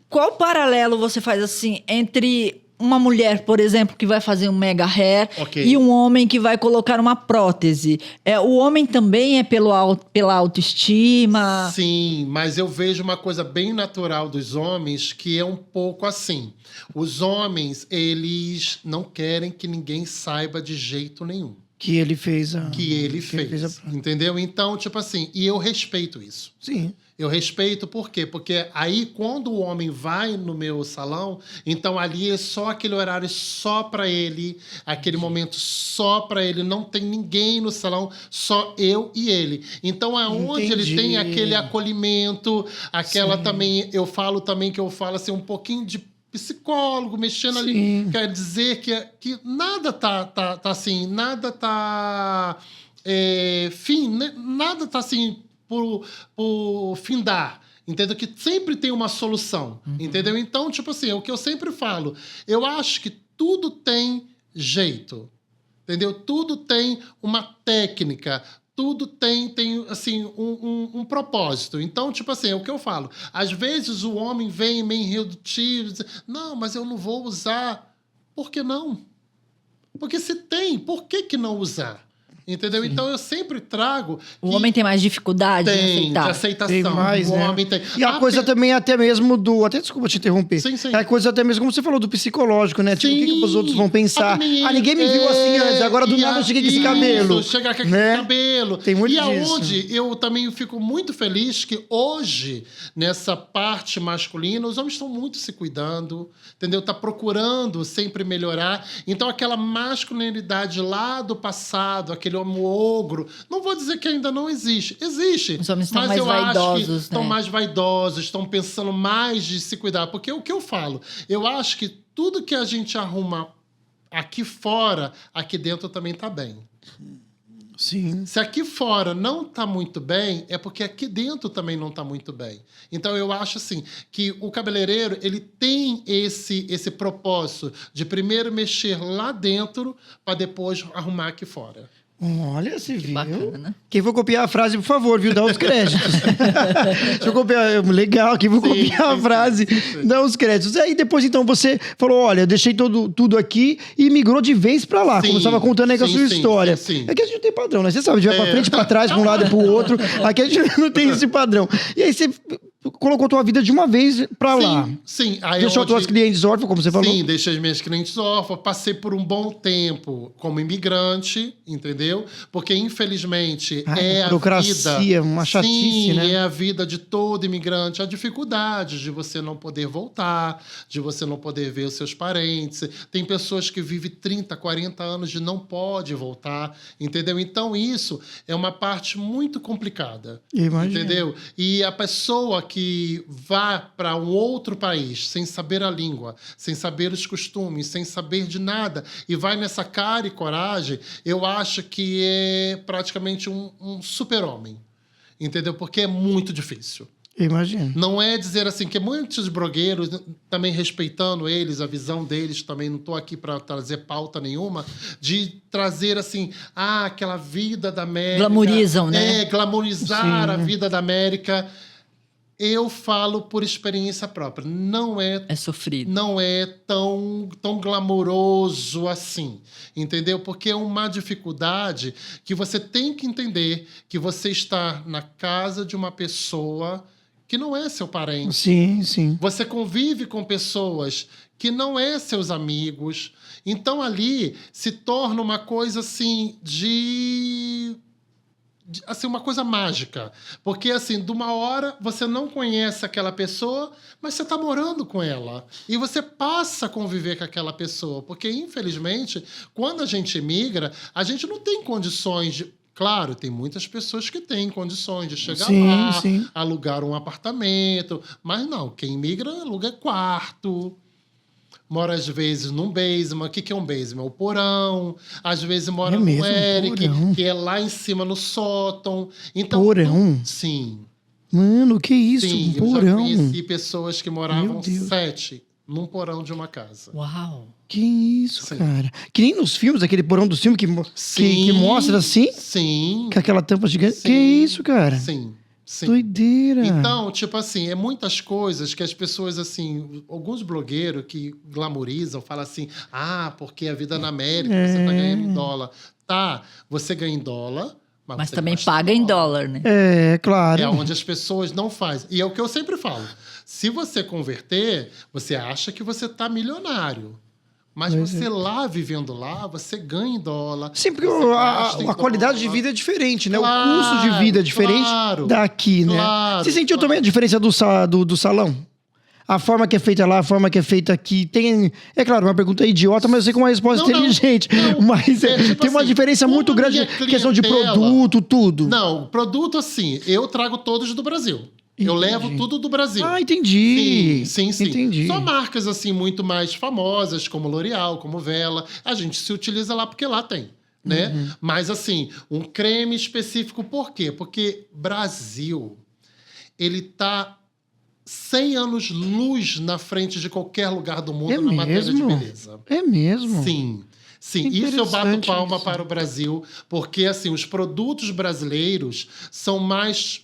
Qual paralelo você faz assim entre uma mulher, por exemplo, que vai fazer um mega hair Ok. e um homem que vai colocar uma prótese? O homem também é pela autoestima? Sim, mas eu vejo uma coisa bem natural dos homens que é um pouco assim. Os homens, eles não querem que ninguém saiba de jeito nenhum Que ele fez a... que ele fez, entendeu? Então, tipo assim, e eu respeito isso. Sim. Eu respeito por quê? Porque aí, quando o homem vai no meu salão, então ali é só aquele horário só para ele, aquele momento só para ele, não tem ninguém no salão, só eu e ele. Então, aonde ele tem aquele acolhimento, aquela também, eu falo assim, um pouquinho de psicólogo, mexendo ali, quer dizer que nada tá assim, nada tá nada tá assim por findar, entendeu? Que sempre tem uma solução, entendeu? Então, tipo assim, o que eu sempre falo, eu acho que tudo tem jeito, entendeu? Tudo tem uma técnica, tudo tem assim, um propósito. Então, tipo assim, é o que eu falo. Às vezes o homem vem meio redutivo, diz, não, mas eu não vou usar. Por que não? Porque se tem, por que não usar? Entendeu? Então eu sempre trago. O homem tem mais dificuldade de de aceitação. Tem mais, o né? homem tem. E a coisa também até mesmo do... Até desculpa te interromper. Sim. É a coisa até mesmo, como você falou, do psicológico, né? Tipo, o que os outros vão pensar? Ninguém me viu assim antes, agora do nada eu cheguei com esse cabelo. Chegar com né? esse cabelo. Tem muito e disso. aonde eu também fico muito feliz que hoje, nessa parte masculina, os homens estão muito se cuidando, entendeu? Tá procurando sempre melhorar. Então, aquela masculinidade lá do passado, aquele homem ogro, não vou dizer que ainda não existe. Existe. Os homens estão mas mais eu acho que vaidosos, estão né? mais vaidosos, estão pensando mais de se cuidar. Porque o que eu falo, eu acho que tudo que a gente arruma aqui fora, aqui dentro também tá bem. Sim. Se aqui fora não está muito bem, é porque aqui dentro também não está muito bem. Então, eu acho assim, que o cabeleireiro ele tem esse propósito de primeiro mexer lá dentro para depois arrumar aqui fora. Olha, você viu? Bacana. Quem for copiar a frase, por favor, viu? Dá os créditos. Deixa eu copiar. Legal, quem for copiar a frase, dá os créditos. Aí depois, então, você falou, olha, deixei tudo aqui e migrou de vez pra lá. Como você estava contando aí com a sua história. Sim. É que a gente não tem padrão, né? Você sabe, a gente vai pra frente, pra trás, pra um lado e pro outro. Aqui a gente não tem esse padrão. E aí você colocou tua vida de uma vez pra lá. Sim. Aí Deixou tuas clientes órfãs, como você falou? Sim, deixei as minhas clientes órfãs. Passei por um bom tempo como imigrante, entendeu? Porque, infelizmente, é a burocracia, vida... uma chatice, sim, né? é a vida de todo imigrante. A dificuldade de você não poder voltar, de você não poder ver os seus parentes. Tem pessoas que vivem 30, 40 anos e não pode voltar, entendeu? Então, isso é uma parte muito complicada. Imagina. Entendeu? E a pessoa que vá para um outro país sem saber a língua, sem saber os costumes, sem saber de nada, e vai nessa cara e coragem, eu acho que é praticamente um super-homem. Entendeu? Porque é muito difícil. Imagina. Não é dizer assim, que muitos blogueiros, também respeitando eles, a visão deles, também não estou aqui para trazer pauta nenhuma, de trazer assim, aquela vida da América. Glamorizam, né? Glamorizar Sim. a vida da América. Eu falo por experiência própria. Não é É sofrido. não é tão glamouroso assim, entendeu? Porque é uma dificuldade que você tem que entender que você está na casa de uma pessoa que não é seu parente. Sim, sim. Você convive com pessoas que não é seus amigos. Então, ali se torna uma coisa assim assim, uma coisa mágica. Porque, assim, de uma hora você não conhece aquela pessoa, mas você está morando com ela. E você passa a conviver com aquela pessoa. Porque, infelizmente, quando a gente emigra, a gente não tem condições de... Claro, tem muitas pessoas que têm condições de chegar lá, alugar um apartamento. Mas não, quem migra aluga quarto. Mora, às vezes, num basement. O que é um basement? O porão. Às vezes mora no Eric, que é lá em cima no sótão. Então, porão? Sim. Mano, que isso? Sim, Um eu já porão. conheci pessoas que moravam Meu Deus. 7 num porão de uma casa. Uau! Que isso, Sim. cara. Que nem nos filmes, aquele porão do filme que mostra assim, Sim. com aquela tampa gigante. Sim. Que isso, cara? Sim. Sim. Doideira. Então, tipo assim, é muitas coisas que as pessoas, assim, alguns blogueiros que glamorizam, falam assim, porque a vida na América, você tá ganhando em dólar. Tá, você ganha em dólar, Mas você também gasta paga em dólar, né? É, claro. É onde as pessoas não fazem. E é o que eu sempre falo. Se você converter, você acha que você tá milionário. Mas você lá, vivendo lá, você ganha em dólar. Sim, porque você gasta em a qualidade de dólar. vida é diferente, né? Claro, O custo de vida é diferente daqui, né? claro, Você sentiu também a diferença do salão? A forma que é feita lá, a forma que é feita aqui. Tem, é claro, uma pergunta idiota, mas eu sei que é uma resposta inteligente. não. Mas Tipo tem uma assim, diferença como muito grande minha em questão de clientela- produto, tudo. Não, produto assim, eu trago todos do Brasil. Eu levo tudo do Brasil. Ah, entendi. Sim. Entendi. Só marcas assim muito mais famosas, como L'Oréal, como Vela. A gente se utiliza lá porque lá tem, né? Mas assim, um creme específico por quê? Porque Brasil, ele tá 100 anos luz na frente de qualquer lugar do mundo na matéria de beleza. É mesmo? Sim. Isso eu bato palma para o Brasil, porque assim, os produtos brasileiros são mais,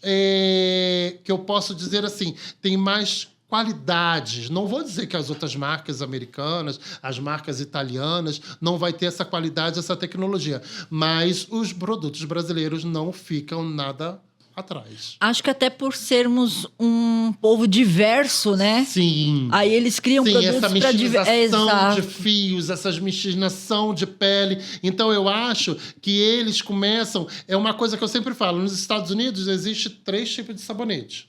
que eu posso dizer assim, tem mais qualidades. Não vou dizer que as outras marcas americanas, as marcas italianas, não vai ter essa qualidade, essa tecnologia. Mas os produtos brasileiros não ficam nada atrás. Acho que até por sermos um povo diverso, né? Sim. Aí eles criam produtos essa para miscigenação de fios, essa miscigenação de pele. Então, eu acho que eles começam... É uma coisa que eu sempre falo. Nos Estados Unidos, existe 3 tipos de sabonete.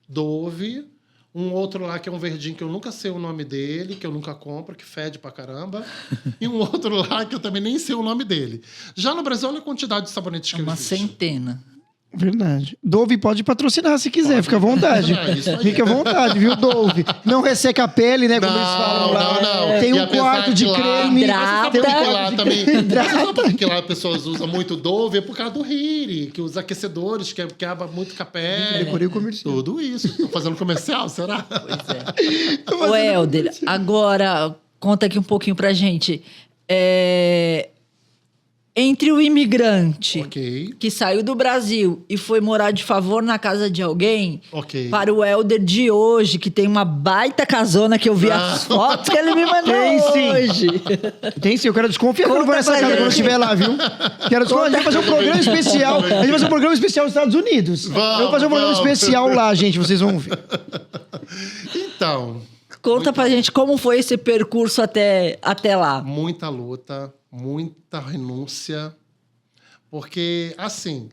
Dove, um outro lá que é um verdinho que eu nunca sei o nome dele, que eu nunca compro, que fede pra caramba. E um outro lá que eu também nem sei o nome dele. Já no Brasil, olha a quantidade de sabonetes que uma existe. centena. Verdade. Dove pode patrocinar se quiser, fica à vontade. Isso aí. Fica à vontade, viu, Dove? Não resseca a pele, né? Como eles falam lá. Não. Tem E um apesar quarto de que lá- creme. Hidrata. Tem um Porque quarto lá de também. creme. Você sabe por que lá as pessoas usam muito Dove? É por causa do Hiri, que os aquecedores que quebra muito com a pele. Decorei o comercial. Tudo isso. Estou fazendo comercial, será? Pois é. Ô, Helder, agora conta aqui um pouquinho pra gente. Entre o imigrante Ok. que saiu do Brasil e foi morar de favor na casa de alguém, Ok. para o Helder de hoje, que tem uma baita casona que eu vi as fotos que ele me mandou Tem, sim. hoje. Tem sim, eu quero desconfiar que eu não vou Conta nessa pra casa quando eu gente. estiver lá, viu? Quero desconfiar. A gente vai fazer um programa especial. A gente vai fazer um programa especial nos Estados Unidos. Eu vou fazer um programa Vamos. especial lá, gente, vocês vão ver. Então, Conta pra gente como foi esse percurso até lá. muita luta, muita renúncia. Porque, assim,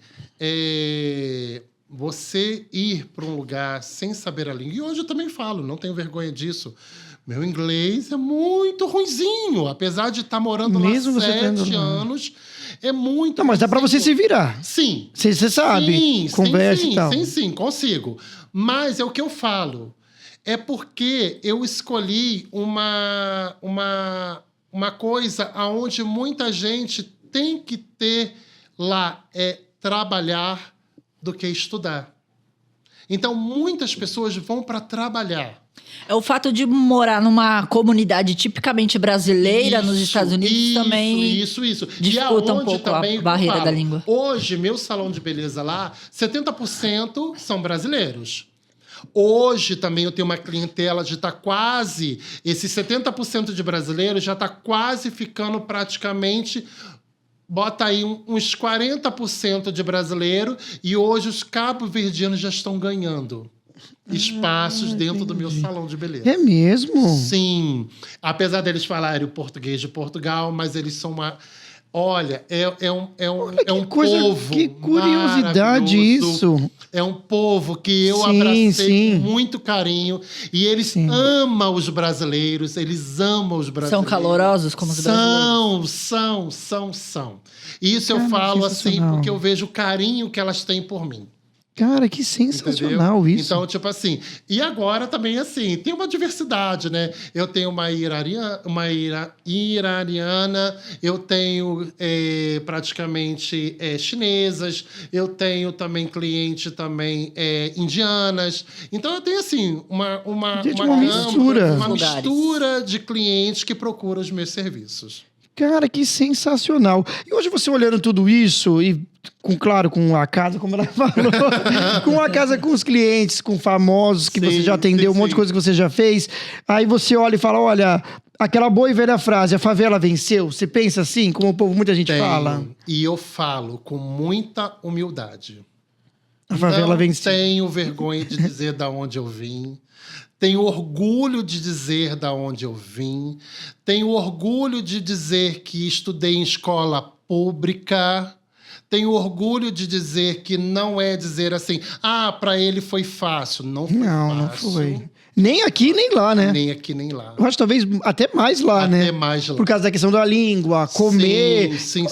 você ir para um lugar sem saber a língua... E hoje eu também falo, não tenho vergonha disso. Meu inglês é muito ruinzinho. Apesar de estar morando Mesmo lá você 7 tendo lá. anos, é muito Não, mas dá pra você se ruinzinho. virar. Sim. Você sabe. Sim, Conversa sim, e tal. Sim, consigo. Mas é o que eu falo. É porque eu escolhi uma coisa aonde muita gente tem que ter lá, trabalhar do que estudar. Então, muitas pessoas vão para trabalhar. É o fato de morar numa comunidade tipicamente brasileira nos Estados Unidos também. Isso. dificulta um aonde pouco a também, barreira eu falo, da língua. Hoje, meu salão de beleza lá, 70% são brasileiros. Hoje também eu tenho uma clientela de estar quase... Esses 70% de brasileiros já está quase ficando praticamente... Bota aí uns 40% de brasileiro e hoje os cabo-verdianos já estão ganhando espaços dentro do meu salão de beleza. É mesmo? Sim. Apesar deles falarem o português de Portugal, mas eles são uma... Olha, é um coisa, povo que curiosidade maravilhoso. isso. É um povo que eu Sim, abracei sim. com muito carinho. E eles Sim. amam os brasileiros. Eles amam os brasileiros. São calorosos como os brasileiros? São. E isso eu Cara, falo assim sensacional. porque eu vejo o carinho que elas têm por mim. Cara, que sensacional Entendeu? isso. Então, tipo assim... E agora também, assim, tem uma diversidade, né? Eu tenho uma iraniana, eu tenho praticamente chinesas, eu tenho também cliente também indianas. Então, eu tenho, assim, uma Gente, gama, uma mistura. uma Lugares. mistura de clientes que procuram os meus serviços. Cara, que sensacional. E hoje você olhando tudo isso e, com a casa, como ela falou, com a casa com os clientes, com famosos que Sim, você já atendeu, sim, um monte de sim. coisa que você já fez, aí você olha e fala, olha, aquela boa e velha frase, a favela venceu, você pensa assim, como o povo, muita gente fala? E eu falo com muita humildade. A favela Não venceu. tenho vergonha de dizer da onde eu vim. Tenho orgulho de dizer da onde eu vim. Tenho orgulho de dizer que estudei em escola pública. Tenho orgulho de dizer que não é dizer assim, para ele foi fácil. Não foi Não fácil. foi. Nem aqui, nem lá, né? Nem aqui, nem lá. Eu acho talvez até mais lá, né? Até mais lá. Por causa da questão da língua, comer. Sim.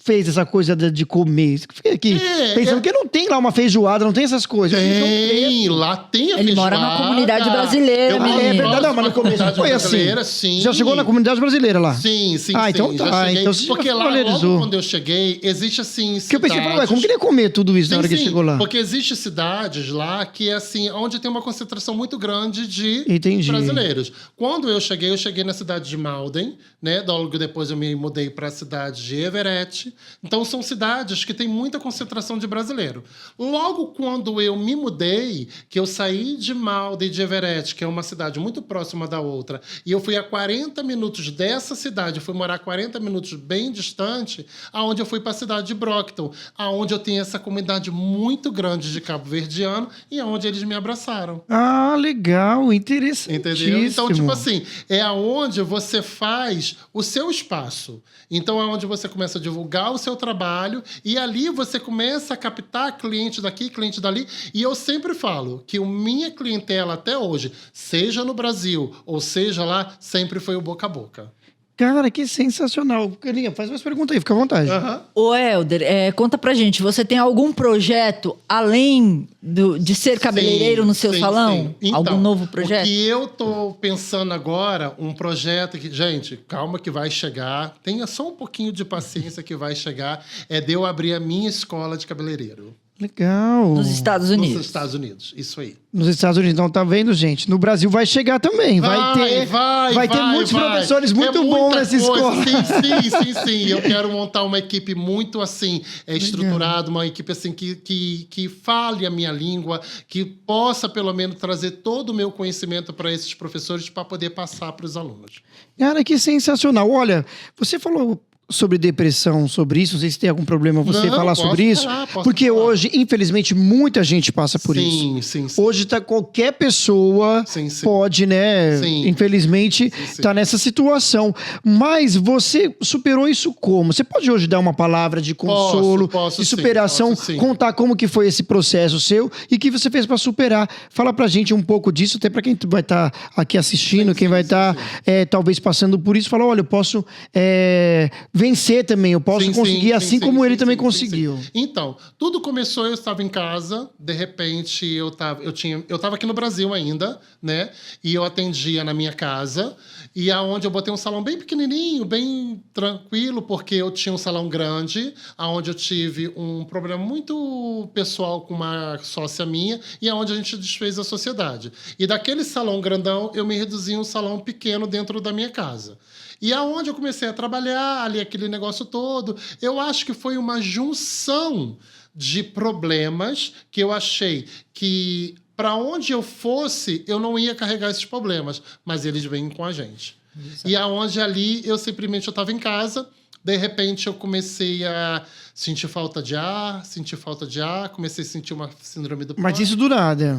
Fez essa coisa de comer. Fiquei aqui pensando que não tem lá uma feijoada, não tem essas coisas. Tem, lá tem a Ele mora feijoada. numa comunidade brasileira, Eu né? moro É verdade, não, mas no numa começo comunidade foi assim. brasileira, sim. Já chegou na comunidade brasileira lá? Sim. Então já tá, cheguei. então você já Porque lá, familiarizou. logo quando eu cheguei, existe assim... Porque eu pensei, ué, como que ele ia comer tudo isso na hora que ele chegou lá? Porque existe cidades lá que, assim, onde tem uma concentração muito grande de Entendi. brasileiros. Quando eu cheguei na cidade de Malden, né? Logo depois eu me mudei para a cidade de Everett. Então, são cidades que têm muita concentração de brasileiro. Logo quando eu me mudei, que eu saí de Malden e de Everett, que é uma cidade muito próxima da outra, e eu fui a 40 minutos dessa cidade, fui morar 40 minutos bem distante, aonde eu fui para a cidade de Brockton, aonde eu tenho essa comunidade muito grande de cabo-verdiano e aonde eles me abraçaram. Ah, legal, interessante. Entendeu? Então, tipo assim, é aonde você faz o seu espaço. Então, é onde você começa a divulgar o seu trabalho e ali você começa a captar cliente daqui, cliente dali. E eu sempre falo que a minha clientela até hoje, seja no Brasil ou seja lá, sempre foi o boca a boca. Cara, que sensacional. Carinha, faz mais perguntas aí, fica à vontade. Ô, Helder, conta pra gente, você tem algum projeto além de ser cabeleireiro no seu salão? Então, Algum novo projeto? O que eu tô pensando agora, um projeto que... Gente, calma que vai chegar. Tenha só um pouquinho de paciência que vai chegar. É de eu abrir a minha escola de cabeleireiro. Legal. Nos Estados Unidos. Nos Estados Unidos, isso aí. Nos Estados Unidos, então tá vendo, gente? No Brasil vai chegar também. Vai ter muitos professores muito bons nessa escola. Sim. Eu quero montar uma equipe muito assim, estruturada, uma equipe assim que fale a minha língua, que possa pelo menos trazer todo o meu conhecimento para esses professores para poder passar para os alunos. Cara, que sensacional. Olha, você falou sobre depressão, sobre isso, não sei se tem algum problema você falar sobre isso, porque hoje, infelizmente, muita gente passa por isso. Sim. Hoje qualquer pessoa pode, né, infelizmente, tá nessa situação. Mas você superou isso como? Você pode hoje dar uma palavra de consolo, posso de superação, sim. contar como que foi esse processo seu e o que você fez para superar. Fala pra gente um pouco disso, até pra quem vai estar aqui assistindo, quem vai estar talvez passando por isso, falar, olha, eu posso vencer também, eu posso conseguir assim como ele também conseguiu. Então, tudo começou, eu estava em casa, de repente eu tava aqui no Brasil ainda, né? E eu atendia na minha casa, e aonde eu botei um salão bem pequenininho, bem tranquilo, porque eu tinha um salão grande, aonde eu tive um problema muito pessoal com uma sócia minha, e aonde a gente desfez a sociedade. E daquele salão grandão, eu me reduzi em um salão pequeno dentro da minha casa. E aonde eu comecei a trabalhar, ali aquele negócio todo, eu acho que foi uma junção de problemas que eu achei que para onde eu fosse, eu não ia carregar esses problemas, mas eles vêm com a gente. Exato. E aonde ali eu simplesmente estava em casa, de repente eu comecei a sentir falta de ar, comecei a sentir uma síndrome do pânico. Mas isso do nada?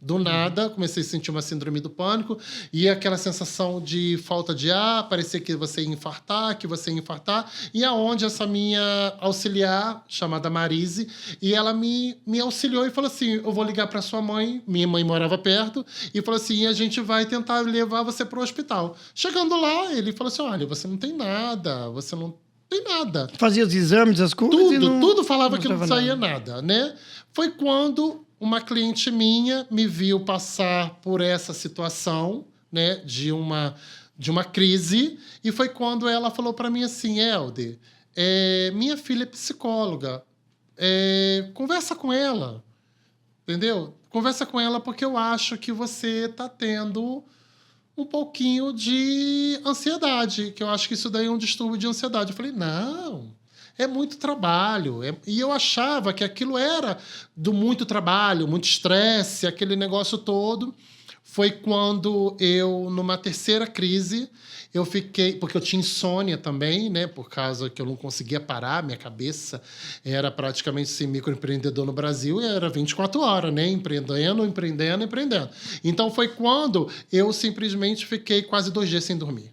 Do nada, comecei a sentir uma síndrome do pânico e aquela sensação de falta de ar, parecia que você ia infartar, e aonde essa minha auxiliar, chamada Marise, e ela me auxiliou e falou assim, eu vou ligar para sua mãe, minha mãe morava perto, e falou assim, a gente vai tentar levar você para o hospital. Chegando lá, ele falou assim, olha, você não tem nada, Fazia os exames, as coisas? Tudo falava que não saía nada, né? Foi quando uma cliente minha me viu passar por essa situação, né, de uma crise, e foi quando ela falou para mim assim, Helder, minha filha é psicóloga, conversa com ela, entendeu? Conversa com ela porque eu acho que você está tendo um pouquinho de ansiedade, que eu acho que isso daí é um distúrbio de ansiedade. Eu falei, não... É muito trabalho. E eu achava que aquilo era do muito trabalho, muito estresse, aquele negócio todo. Foi quando eu, numa terceira crise, eu fiquei... Porque eu tinha insônia também, né? Por causa que eu não conseguia parar, minha cabeça era praticamente ser microempreendedor no Brasil e era 24 horas, né? Empreendendo. Então foi quando eu simplesmente fiquei quase 2 dias sem dormir.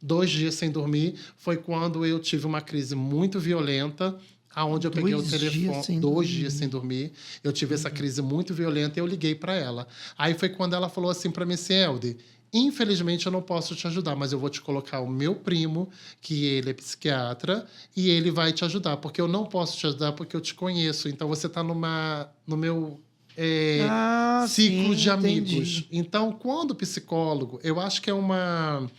2 dias sem dormir, foi quando eu tive uma crise muito violenta, aonde eu peguei o telefone, 2 dias sem dormir, eu tive essa crise muito violenta e eu liguei para ela. Aí foi quando ela falou assim para mim, assim, Helder, infelizmente eu não posso te ajudar, mas eu vou te colocar o meu primo, que ele é psiquiatra, e ele vai te ajudar, porque eu não posso te ajudar porque eu te conheço, então você está no meu... ciclo de amigos. Entendi. Então, quando psicólogo, eu acho que é uma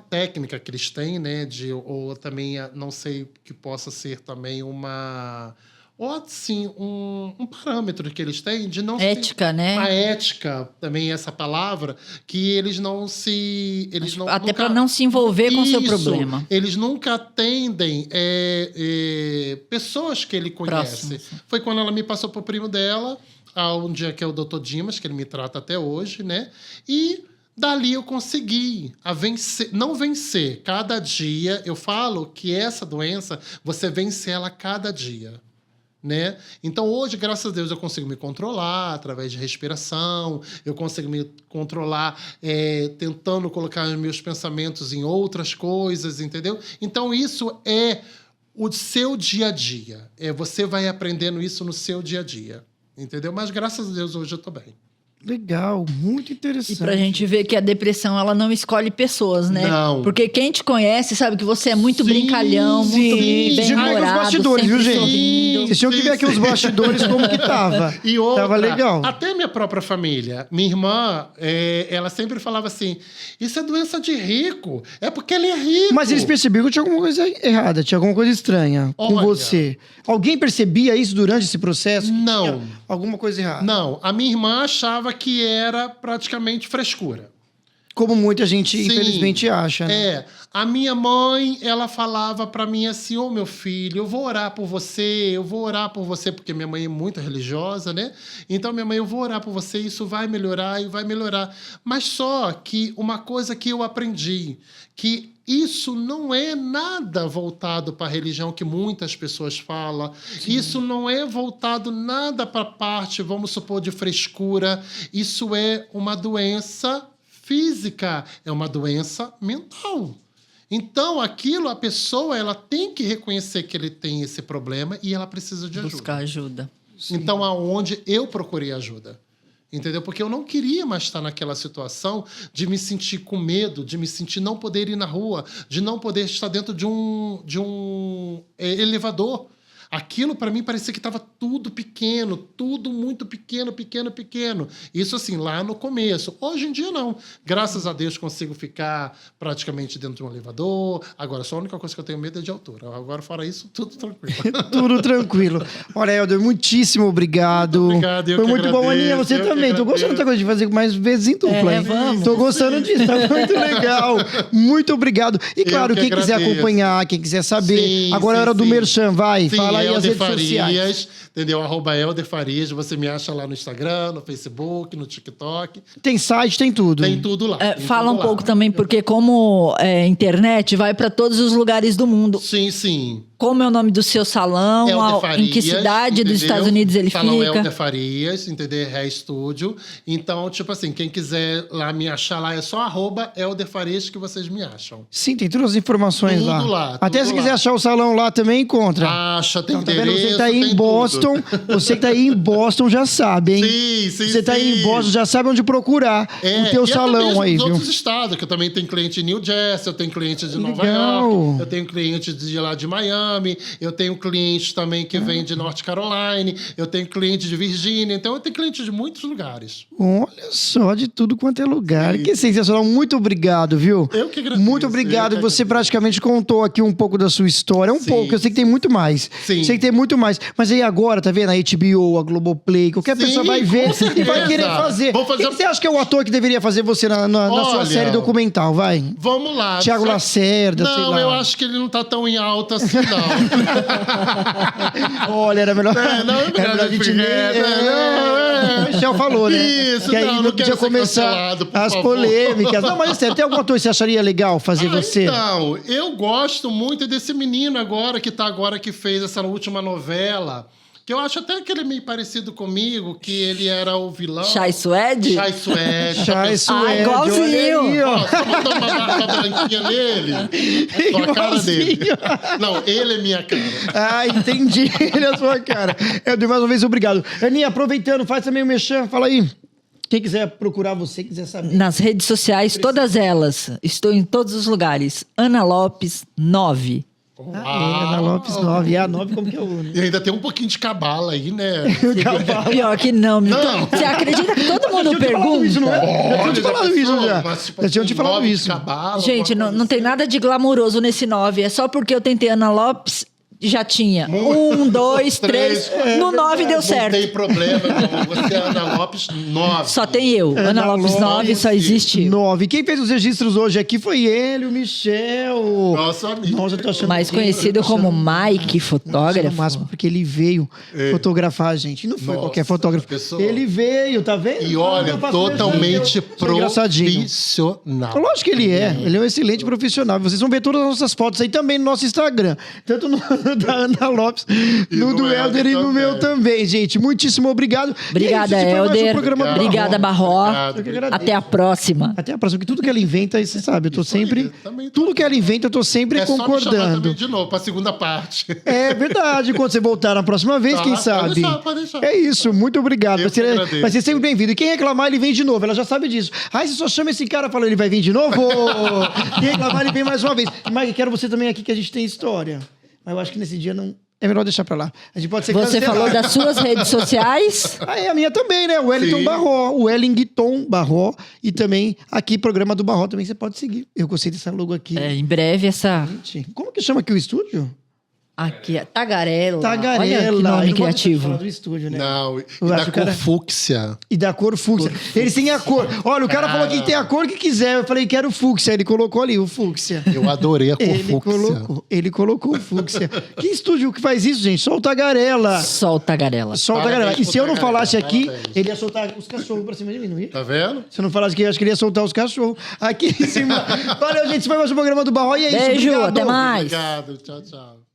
técnica que eles têm, né? Ou também, não sei, que possa ser também uma... Ou, assim, um parâmetro que eles têm de não... Ética, né? A ética, também essa palavra, que eles não se... Até para não se envolver com o seu problema. Eles nunca atendem pessoas que ele conhece. Próximo. Foi quando ela me passou pro primo dela, um dia que é o Dr. Dimas, que ele me trata até hoje, né? E... Dali eu consegui não vencer. Cada dia, eu falo que essa doença, você vence ela cada dia, né? Então, hoje, graças a Deus, eu consigo me controlar através de respiração, eu consigo me controlar tentando colocar os meus pensamentos em outras coisas, entendeu? Então, isso é o seu dia a dia. Você vai aprendendo isso no seu dia a dia, entendeu? Mas, graças a Deus, hoje eu tô bem. Legal, muito interessante. E pra gente ver que a depressão, ela não escolhe pessoas, né? Não. Porque quem te conhece sabe que você é muito Sim, brincalhão, muito sim. bem-humorado, Os bastidores, viu, sempre gente? sorrindo. Vocês tinham que ver aqui os bastidores como que tava. E outra, Tava legal. até minha própria família. Minha irmã, ela sempre falava assim, isso é doença de rico, é porque ele é rico. Mas eles percebiam que tinha alguma coisa errada, tinha alguma coisa estranha com Olha. você. Alguém percebia isso durante esse processo? Que Não. tinha alguma coisa errada? Não, a minha irmã achava que era praticamente frescura. Como muita gente, Sim. infelizmente, acha, né? A minha mãe, ela falava pra mim assim, ô meu filho, eu vou orar por você, porque minha mãe é muito religiosa, né? Então, minha mãe, eu vou orar por você, isso vai melhorar e vai melhorar. Mas só que uma coisa que eu aprendi, que isso não é nada voltado para a religião que muitas pessoas falam. Sim. Isso não é voltado nada para a parte, vamos supor, de frescura. Isso é uma doença física, é uma doença mental. Então, aquilo, a pessoa, ela tem que reconhecer que ele tem esse problema e ela precisa de ajuda. Buscar ajuda. Sim. Então, aonde eu procurei ajuda. Entendeu? Porque eu não queria mais estar naquela situação de me sentir com medo, de me sentir não poder ir na rua, de não poder estar dentro de um elevador. Aquilo, para mim, parecia que estava tudo pequeno, tudo muito pequeno. Isso, assim, lá no começo. Hoje em dia, não. Graças a Deus, consigo ficar praticamente dentro de um elevador. Agora, só a única coisa que eu tenho medo é de altura. Agora, fora isso, tudo tranquilo. Tudo tranquilo. Olha, Helder, muitíssimo obrigado. Muito obrigado, eu Foi que muito bom, agradeço, Aninha. Você eu que também. Tô gostando agradeço. da coisa de fazer mais vezes em dupla, hein? Vamos. Tô gostando disso. Tá muito legal. Muito obrigado. E claro, que quem quiser agradeço. acompanhar, quem quiser saber. Sim, Agora é hora do sim. Merchan, vai. Sim, Fala aí as Helder redes sociais. Farias, entendeu? @Helder Farias, você me acha lá no Instagram, no Facebook, no TikTok. Tem site, tem tudo. Tem tudo lá. tem Fala um tudo lá. pouco também, porque como internet vai para todos os lugares do mundo. Sim, sim. Como é o nome do seu salão? Helder Farias, em que cidade dos entendeu? Estados Unidos ele Salão fica? Helder Farias, entendeu? Hair Studio. Então, tipo assim, quem quiser lá me achar lá, é só @Helder Farias que vocês me acham. Sim, tem todas as informações Tudo lá. lá, Até tudo se lá. quiser achar o salão lá também, encontra. Acha, tem Então, tá vendo? endereço, Você tá aí tem em Boston, tudo. você que tá aí em Boston já sabe, hein? Sim, sim, Você tá aí em Boston, já sabe onde procurar o teu e salão até aí, mesmo viu? nos outros estados, que eu também tenho cliente em New Jersey, eu tenho cliente de Nova Legal. York, eu tenho cliente de lá de Miami, eu tenho cliente também que vem de North Carolina, eu tenho cliente de Virgínia, então eu tenho cliente de muitos lugares. Olha só, de tudo quanto é lugar. Sim. Que sensacional. Muito obrigado, viu? Eu que agradeço. Muito obrigado. eu que Você agradeço. praticamente contou aqui um pouco da sua história. Um Sim. pouco, eu sei que tem muito mais. Sim. Sei que tem muito mais. Mas aí agora, tá vendo? A HBO, a Globoplay, qualquer Sim, pessoa vai ver com e vai certeza. querer fazer. Vou fazer- Quem que você acha que é o ator que deveria fazer você na sua Olha, série documental? Vai. Vamos lá. Thiago Só- Lacerda, sei Não, lá. eu acho que ele não tá tão em alta assim, não. Olha, era melhor. Não, é melhor a gente a gente- O Michel falou, né? Isso, que aí não, não não podia quero ser começar cancelado, por as favor. polêmicas. Não, mas sério, tem algum ator que você acharia legal fazer você? Então, eu gosto muito desse menino agora que fez essa última novela. Que eu acho até que ele é meio parecido comigo, que ele era o vilão. Chai Suede? Chai Suede. Chai Suede, igualzinho. olha aí, ó. Ó, só botou uma barba branquinha nele. Com a cara dele. Igualzinho. Não, ele é minha cara. Ah, entendi. Ele é a sua cara. Helder, mais uma vez, obrigado. Aninha, aproveitando, faz também o mexão, fala aí. Quem quiser procurar você, quiser saber. Nas redes sociais, todas elas. Estou em todos os lugares. Ana Lopes 9. Ana Lopes 9. E a 9 como que é o nome? E ainda tem um pouquinho de cabala aí, né? Pior que não. Não. Você acredita que todo mundo Já tinham te falado isso, não pergunta? é? Já tinham te falado isso já. Mas, tipo, Já tinham te um falado nove de isso. cabala, Gente, alguma não coisa tem nada de glamuroso nesse 9. É só porque eu tentei Ana Lopes, já tinha. 1, 2, 3. No 9 deu Não certo. tem problema, não. Você é Ana Lopes 9. Só tem eu. Ana Lopes 9, só existe eu. 9. Quem fez os registros hoje aqui foi ele, o Michel. Nosso amigo. Nossa, eu tô achando Mais conhecido como Mike, No fotógrafo. máximo, porque ele veio fotografar a gente. E não foi Nossa, qualquer fotógrafo. pessoa. Ele veio, tá vendo? E olha, Eu faço totalmente Sou engraçadinho. profissional. Lógico que ele é. Ele é um excelente profissional. Vocês vão ver todas as nossas fotos aí também no nosso Instagram. Tanto no da Ana Lopes, no do Helder e no meu também, gente. Muitíssimo obrigado. Obrigada, E é isso, esse foi mais um Helder. programa do Obrigada, Barró. Obrigado, Eu que agradeço. Até a próxima. Até a próxima, porque tudo que ela inventa, você sabe, eu tô Isso aí, sempre... também tô- Tudo que ela inventa, eu tô sempre É só me chamar concordando. também de novo, pra segunda parte. É verdade, quando você voltar na próxima vez, Tá, quem pode sabe? deixar, pode deixar. É isso, muito obrigado. Eu Vai ser, que agradeço. vai ser sempre bem-vindo. E quem reclamar, ele vem de novo. Ela já sabe disso. Aí você só chama esse cara e fala, ele vai vir de novo? Quem reclamar, ele vem mais uma vez. Mike, quero você também aqui, que a gente tem história. Mas eu acho que nesse dia não... É melhor deixar pra lá. A gente pode ser Você cancelado. falou das suas redes sociais? Ah, é a minha também, né? O Wellington Sim. Barró. O Wellington Barró. E também aqui, programa do Barró, também você pode seguir. Eu gostei dessa logo aqui. Em breve essa... Gente, como que chama aqui o estúdio? Aqui, Tagarela. Tagarela. Olha que Eu nome não vou criativo. falar do estúdio, né? Não, e Eu da acho que cor era- fúcsia. E da cor fúcsia. Eles têm a cor. Olha, o cara falou que tem a cor que quiser. Eu falei, quero fúcsia. Ele colocou ali o fúcsia. Eu adorei a cor Ele fúcsia. colocou o fúcsia. Que estúdio que faz isso, gente? Só o Tagarela. Sol Tagarela. Só o Parabéns Tagarela. E pro se eu não Tagarela, falasse aqui, parabéns. ele ia soltar os cachorros pra cima de mim, não ia? Tá vendo? Se eu não falasse aqui, eu acho que ele ia soltar os cachorros. Aqui em cima. Valeu, gente. Esse foi mais um programa do Barró e é isso. Beijo, Obrigado. até mais. Obrigado, tchau, tchau.